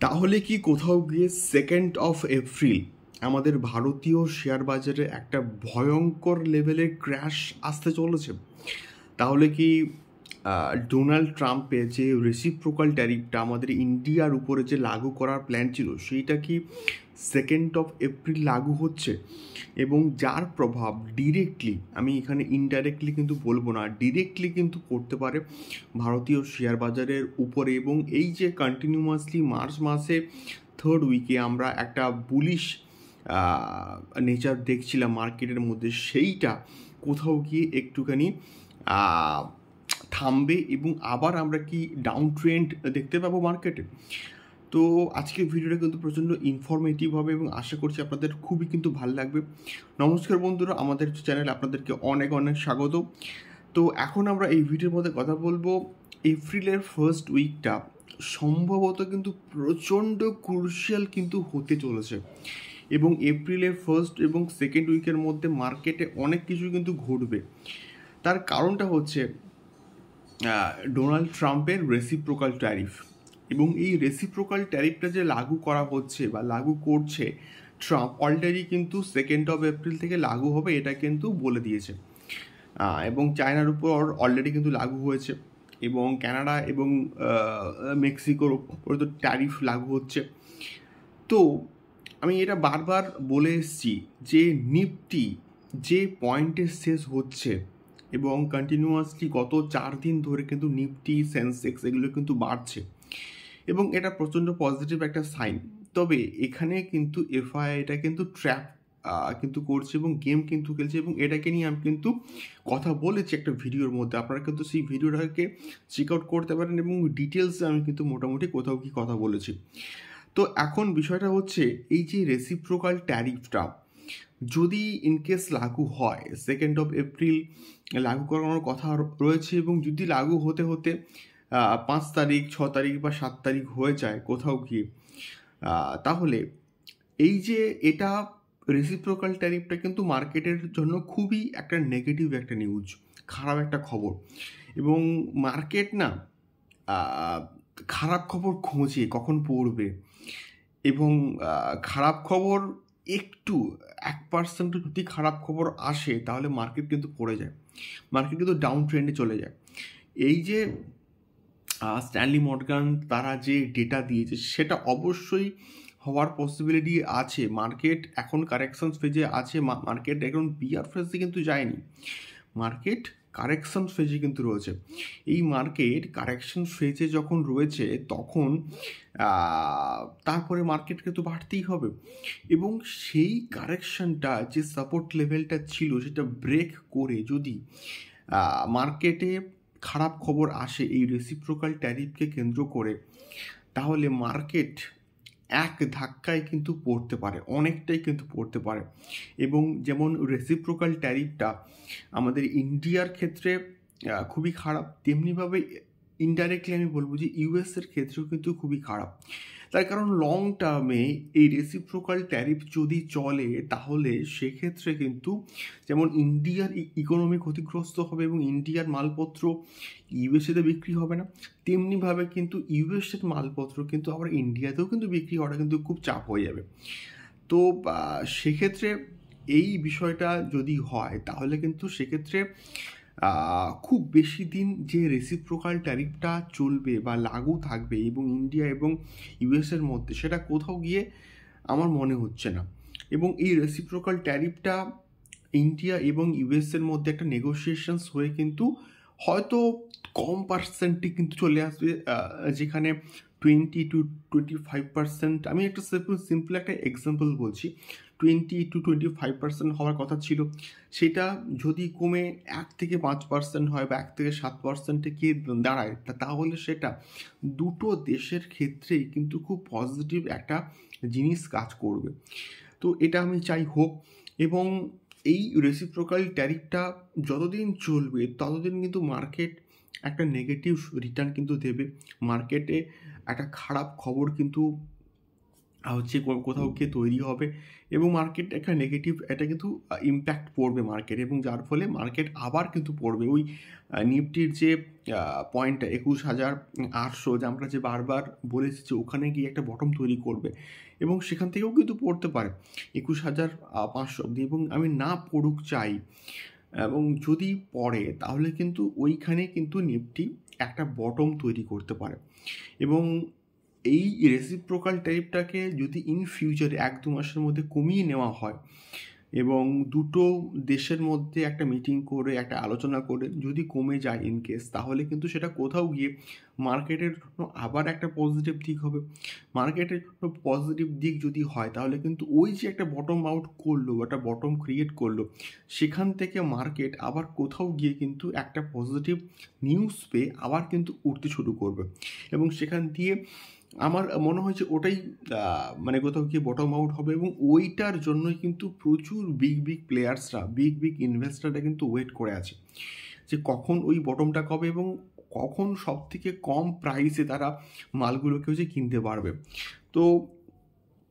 তাহলে কি কোথাও গিয়ে 2 এপ্রিল আমাদের ভারতীয় শেয়ার বাজারে একটা ভয়ঙ্কর লেভেলের ক্র্যাশ আসতে চলেছে? তাহলে কি ডোনাল্ড ট্রাম্পের যে রেসিপ্রোকাল ট্যারিফটা আমাদের ইন্ডিয়ার উপরে যে লাগু করার প্ল্যান ছিল সেইটা কি 2 এপ্রিল লাগু হচ্ছে? এবং যার প্রভাব ডিরেক্টলি, আমি এখানে ইনডাইরেক্টলি কিন্তু বলবো না, ডিরেক্টলি কিন্তু পড়তে পারে ভারতীয় শেয়ার বাজারের উপরে। এবং এই যে কন্টিনিউয়াসলি মার্চ মাসে 3rd উইকে আমরা একটা বুলিশ নেচার দেখছিলাম মার্কেটের মধ্যে, সেইটা কোথাও গিয়ে একটুখানি থামবে এবং আবার আমরা কি ডাউন ট্রেন্ড দেখতে পাবো মার্কেটে। তো আজকের ভিডিওটা কিন্তু প্রচণ্ড ইনফরমেটিভ হবে এবং আশা করছি আপনাদের খুবই কিন্তু ভালো লাগবে। নমস্কার বন্ধুরা, আমাদের চ্যানেলে আপনাদেরকে অনেক অনেক স্বাগত। তো এখন আমরা এই ভিডিওর মধ্যে কথা বলবো এপ্রিলের 1st উইকটা সম্ভবত কিন্তু প্রচণ্ড ক্রুশিয়াল কিন্তু হতে চলেছে, এবং এপ্রিলের 1st এবং 2nd উইকের মধ্যে মার্কেটে অনেক কিছু কিন্তু ঘটবে। তার কারণটা হচ্ছে ডোনাল্ড ট্রাম্পের রেসিপ্রোকাল ট্যারিফ। এবং এই রেসিপ্রোকাল ট্যারিফটা যে লাগু করা হচ্ছে বা লাগু করছে ট্রাম্প, অলরেডি কিন্তু 2nd এপ্রিল থেকে লাগু হবে এটা কিন্তু বলে দিয়েছে। এবং চায়নার উপর অলরেডি কিন্তু লাগু হয়েছে, এবং কানাডা এবং মেক্সিকোর উপরে তো ট্যারিফ লাগু হচ্ছে। তো আমি এটা বারবার বলে এসেছি যে নিফটি যে পয়েন্টে শেষ হচ্ছে, এবং কন্টিনিউয়াসলি গত 4 দিন ধরে কিন্তু নিফটি, সেন্সেক্স এগুলো কিন্তু বাড়ছে, এবং এটা প্রচণ্ড পজিটিভ একটা সাইন। তবে এখানে কিন্তু এফআই এটা কিন্তু ট্র্যাপ কিন্তু করছে এবং গেম কিন্তু খেলছে, এবং এটাকে নিয়ে আমি কিন্তু কথা বলেছি একটা ভিডিওর মধ্যে। আপনারা কিন্তু সেই ভিডিওটাকে চেক আউট করতে পারেন, এবং ডিটেলসে আমি কিন্তু মোটামুটি কোথাও কি কথা বলেছি। তো এখন বিষয়টা হচ্ছে এই যে রেসিপ্রোকাল ট্যারিফটা যদি ইনকেস লাগু হয় 2nd এপ্রিল লাগু করানোর কথা রয়েছে, এবং যদি লাগু হতে হতে 5 তারিখ, 6 তারিখ বা 7 তারিখ হয়ে যায় কোথাও গিয়ে, তাহলে এই যে এটা রেসিপ্রোকাল ট্যারিফটা কিন্তু মার্কেটের জন্য খুবই একটা নেগেটিভ একটা নিউজ, খারাপ একটা খবর। এবং মার্কেট না খারাপ খবর খোঁজে কখন পড়বে, এবং খারাপ খবর একটু 1% যদি খারাপ খবর আসে তাহলে মার্কেট কিন্তু পড়ে যায়, মার্কেট কিন্তু ডাউন ট্রেন্ডে চলে যায়। এই যে স্ট্যানলি মর্গান তারা যে ডেটা দিয়েছে সেটা অবশ্যই হওয়ার পসিবিলিটি আছে। মার্কেট এখন কারেকশনস ফেজে আছে, মার্কেট এখন বিয়ার ফেজে কিন্তু যায়নি, মার্কেট কারেকশন ফেজে কিন্তু রয়েছে। এই মার্কেট কারেকশন ফেজে যখন রয়েছে তখন তারপরে মার্কেট কিন্তু বাড়তেই হবে, এবং সেই কারেকশনটা যে সাপোর্ট লেভেলটা ছিল সেটা ব্রেক করে যদি মার্কেটে খারাপ খবর আসে এই রেসিপ্রোকাল ট্যারিফকে কেন্দ্র করে, তাহলে মার্কেট এক ধাক্কায় কিন্তু পড়তে পারে, অনেকটাই কিন্তু পড়তে পারে। এবং যেমন রেসিপ্রোকাল ট্যারিফটা আমাদের ইন্ডিয়ার ক্ষেত্রে খুবই খারাপ, তেমনিভাবে ইনডাইরেক্টলি আমি বলবো যে ইউএসের ক্ষেত্রেও কিন্তু খুবই খারাপ। তার কারণ লং টার্মে এই রেসিপ্রোকাল ট্যারিফ যদি চলে তাহলে সেক্ষেত্রে কিন্তু যেমন ইন্ডিয়ার ইকোনমি ক্ষতিগ্রস্ত হবে এবং ইন্ডিয়ার মালপত্র ইউএসএতে বিক্রি হবে না, তেমনিভাবে কিন্তু ইউএসএর মালপত্র কিন্তু আবার ইন্ডিয়াতেও কিন্তু বিক্রি হওয়াটা কিন্তু খুব চাপ হয়ে যাবে। তো সেক্ষেত্রে এই বিষয়টা যদি হয় তাহলে কিন্তু সেক্ষেত্রে খুব বেশি দিন যে রেসিপ্রোকাল ট্যারিফটা চলবে বা লাগু থাকবে এবং ইন্ডিয়া এবং ইউএসের মধ্যে, সেটা কোথাও গিয়ে আমার মনে হচ্ছে না। এবং এই রেসিপ্রোকাল ট্যারিফটা ইন্ডিয়া এবং ইউএসের মধ্যে একটা নেগোসিয়েশনস হয়ে কিন্তু হয়তো কম পার্সেন্টে কিন্তু চলে আসবে, যেখানে 20-25%, আমি একটা সিম্পল একটা এক্সাম্পল বলছি, 20-25% হওয়ার কথা ছিল, সেটা যদি কমে 1-5% হয় বা 1-7% গিয়ে দাঁড়ায়, তাহলে সেটা দুটো দেশের ক্ষেত্রেই কিন্তু খুব পজিটিভ একটা জিনিস কাজ করবে। তো এটা আমি চাই হোক, এবং এই রেসিপ্রোকাল ট্যারিফটা যতদিন চলবে ততদিন কিন্তু মার্কেট একটা নেগেটিভ রিটার্ন কিন্তু দেবে, মার্কেটে একটা খারাপ খবর কিন্তু হচ্ছে কোথাও গিয়ে তৈরি হবে এবং মার্কেট একটা নেগেটিভ এটা কিন্তু ইম্প্যাক্ট পড়বে মার্কেটে, এবং যার ফলে মার্কেট আবার কিন্তু পড়বে ওই নিফটির যে পয়েন্টটা 21,800, যে আমরা যে বারবার বলেছি যে ওখানে গিয়ে একটা বটম তৈরি করবে এবং সেখান থেকেও কিন্তু পড়তে পারে 21,500 অব্দি, এবং আমি না পড়ুক চাই, এবং যদি পড়ে তাহলে কিন্তু ওইখানে কিন্তু নিফটি একটা বটম তৈরি করতে পারে। এবং এই রেসিপ্রোকাল টাইপটাকে যদি ইন ফিউচারে 1-2 মাসের মধ্যে কমিয়ে নেওয়া হয় এবং দুটো দেশের মধ্যে একটা মিটিং করে একটা আলোচনা করে যদি কমে যায় ইন কেস, তাহলে কিন্তু সেটা কোথাও গিয়ে মার্কেটের আবার একটা পজিটিভ দিক হবে। মার্কেটের পজিটিভ দিক যদি হয় তাহলে কিন্তু ওই যে একটা বটম আউট করলো, একটা বটম ক্রিয়েট করলো, সেখান থেকে মার্কেট আবার কোথাও গিয়ে কিন্তু একটা পজিটিভ নিউজ পেয়ে আবার কিন্তু উঠতে শুরু করবে, এবং সেখান দিয়ে আমার মনে হয়েছে ওটাই মানে কোথাও গিয়ে বটম আউট হবে, এবং ওইটার জন্যই কিন্তু প্রচুর বিগ প্লেয়ার্সরা, বিগ ইনভেস্টাররা কিন্তু ওয়েট করে আছে যে কখন ওই বটমটা কবে এবং কখন সব থেকে কম প্রাইসে তারা মালগুলোকে হচ্ছে কিনতে পারবে। তো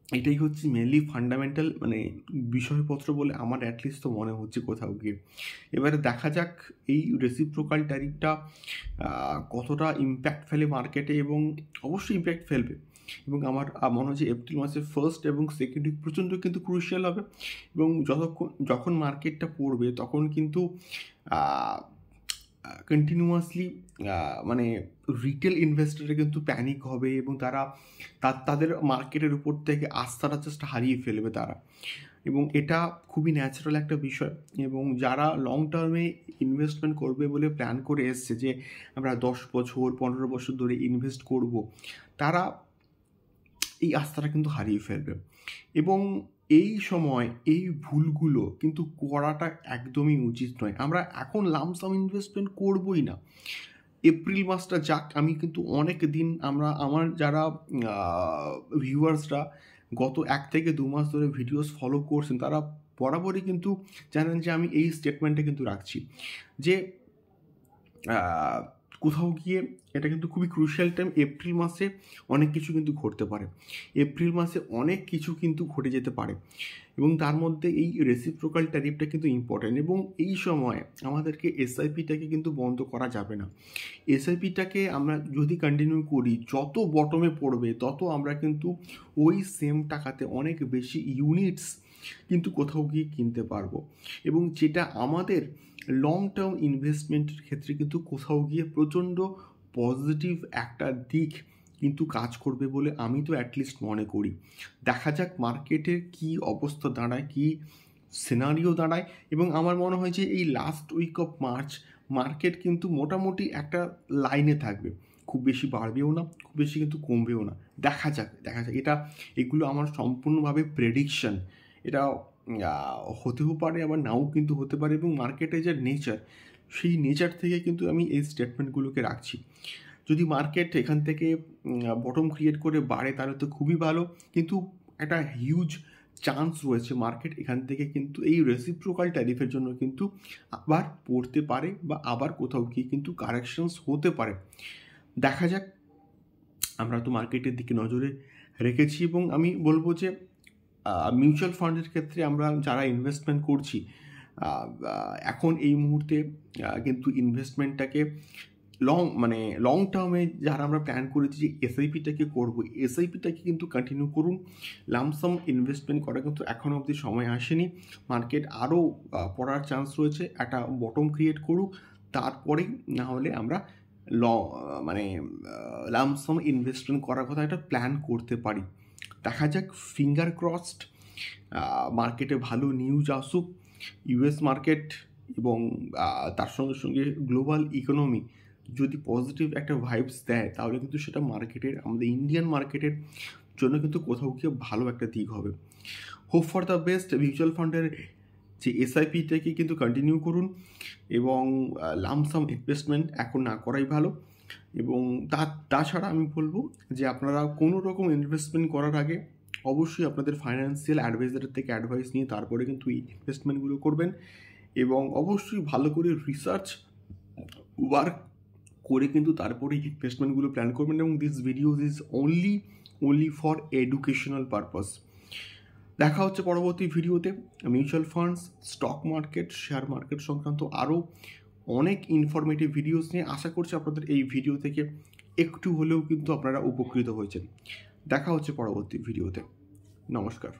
এটাই হচ্ছে মেনলি ফান্ডামেন্টাল মানে বিষয়পত্র বলে আমার অ্যাটলিস্ট তো মনে হচ্ছে কোথাও গিয়ে। এবারে দেখা যাক এই রেসিপ্রোকাল ট্যারিফটা কতটা ইম্প্যাক্ট ফেলে মার্কেটে, এবং অবশ্যই ইম্প্যাক্ট ফেলবে, এবং আমার মনে হচ্ছে এপ্রিল মাসের 1st এবং 2nd উইক প্রচণ্ড কিন্তু ক্রুশিয়াল হবে, এবং যখন মার্কেটটা পড়বে তখন কিন্তু কন্টিনিউয়াসলি মানে রিটেল ইনভেস্টররা কিন্তু প্যানিক হবে এবং তারা তাদের মার্কেটের উপর থেকে আস্থাটা জাস্ট হারিয়ে ফেলবে তারা, এবং এটা খুবই ন্যাচারাল একটা বিষয়। এবং যারা লং টার্মে ইনভেস্টমেন্ট করবে বলে প্ল্যান করে এসছে যে আমরা 10 বছর 15 বছর ধরে ইনভেস্ট করব, তারা এই আস্থাটা কিন্তু হারিয়ে ফেলবে, এবং এই সময় এই ভুলগুলো কিন্তু করাটা একদমই উচিত নয়। আমরা এখন লামসাম ইনভেস্টমেন্ট করবই না, এপ্রিল মাসটা যাক। আমি কিন্তু অনেক দিন আমার যারা ভিউয়ার্সরা গত 1 থেকে 2 মাস ধরে ভিডিওস ফলো করছেন তারা বরাবরই কিন্তু জানেন যে আমি এই স্টেটমেন্টটা কিন্তু রাখছি যে কোথাও গিয়ে এটা কিন্তু খুবই ক্রুশিয়াল টাইম। এপ্রিল মাসে অনেক কিছু কিন্তু ঘটতে পারে, এপ্রিল মাসে অনেক কিছু কিন্তু ঘটে যেতে পারে, এবং তার মধ্যে এই রেসিপ্রোকাল ট্যারিফটা কিন্তু ইম্পর্ট্যান্ট। এবং এই সময় আমাদেরকে এসআইপিটাকে কিন্তু বন্ধ করা যাবে না। এসআইপিটাকে আমরা যদি কন্টিনিউ করি, যত বটমে পড়বে তত আমরা কিন্তু ওই সেম টাকাতে অনেক বেশি ইউনিটস কিন্তু কোথাও গিয়ে কিনতে পারবো, এবং যেটা আমাদের লং টার্ম ইনভেস্টমেন্টের ক্ষেত্রে কিন্তু কোথাও গিয়ে প্রচণ্ড পজিটিভ একটা দিক কিন্তু কাজ করবে বলে আমি তো অ্যাটলিস্ট মনে করি। দেখা যাক মার্কেটের কি অবস্থা দাঁড়ায়, কি সিনারিও দাঁড়ায়, এবং আমার মনে হয় যে এই last week of March market কিন্তু মোটামুটি একটা লাইনে থাকবে, খুব বেশি বাড়বেও না, খুব বেশি কিন্তু কমবেও না। দেখা যাক এগুলো আমার সম্পূর্ণভাবে প্রেডিকশন। এটা হতেও পারে আবার নাও কিন্তু হতে পারে, এবং মার্কেটের যে নেচার, সেই নেচার থেকে কিন্তু আমি এই স্টেটমেন্টগুলোকে রাখছি। যদি মার্কেট এখান থেকে বটম ক্রিয়েট করে বাড়ে তাহলে তো খুবই ভালো, কিন্তু একটা হিউজ চান্স রয়েছে মার্কেট এখান থেকে কিন্তু এই রেসিপ্রোকাল ট্যারিফের জন্য কিন্তু আবার পড়তে পারে বা আবার কোথাও গিয়ে কিন্তু কারেকশনস হতে পারে। দেখা যাক, আমরা তো মার্কেটের দিকে নজরে রেখেছি, এবং আমি বলবো যে মিউচুয়াল ফান্ডের ক্ষেত্রে আমরা যারা ইনভেস্টমেন্ট করছি এখন এই মুহূর্তে কিন্তু ইনভেস্টমেন্টটাকে লং টার্মে যারা আমরা প্ল্যান করেছি যে এসআইপিটাকে করবো, এসআইপিটাকে কিন্তু কন্টিনিউ করুন। লামসাম ইনভেস্টমেন্ট করা কিন্তু এখনও অবধি সময় আসেনি, মার্কেট আরও পড়ার চান্স রয়েছে, একটা বটম ক্রিয়েট করুক, তারপরেই না হলে আমরা লামসাম ইনভেস্টমেন্ট করার কথা একটা প্ল্যান করতে পারি। দেখা যাক, ফিঙ্গার ক্রসড মার্কেটে ভালো নিউজ আসুক, ইউএস মার্কেট এবং তার সঙ্গে সঙ্গে গ্লোবাল ইকোনমি যদি পজিটিভ একটা ভাইবস দেয় তাহলে কিন্তু সেটা মার্কেটের, আমাদের ইন্ডিয়ান মার্কেটের জন্য কিন্তু কোথাও গিয়ে ভালো একটা দিক হবে। Hope for the best. Mutual ফান্ডের যে এসআইপিটাকে কিন্তু কন্টিনিউ করুন, এবং লামসাম ইনভেস্টমেন্ট এখন না করাই ভালো। এবং তাছাড়া আমি বলবো যে আপনারা কোনো রকম ইনভেস্টমেন্ট করার আগে অবশ্যই আপনাদের ফাইন্যান্সিয়াল অ্যাডভাইজারের থেকে অ্যাডভাইস নিয়ে তারপরে কিন্তু এই ইনভেস্টমেন্টগুলো করবেন, এবং অবশ্যই ভালো করে রিসার্চ ওয়ার্ক করে কিন্তু তারপরে ইনভেস্টমেন্টগুলো প্ল্যান করবেন। এবং this videos is only only for educational purpose. দেখা হচ্ছে পরবর্তী ভিডিওতে mutual funds, stock market, share market সংক্রান্ত আরও অনেক ইনফরমেটিভ ভিডিওস নিয়ে। আশা করছি আপনাদের এই ভিডিও থেকে একটু হলেও কিন্তু আপনারা উপকৃত হয়েছেন। দেখা হচ্ছে পরবর্তী ভিডিওতে। নমস্কার।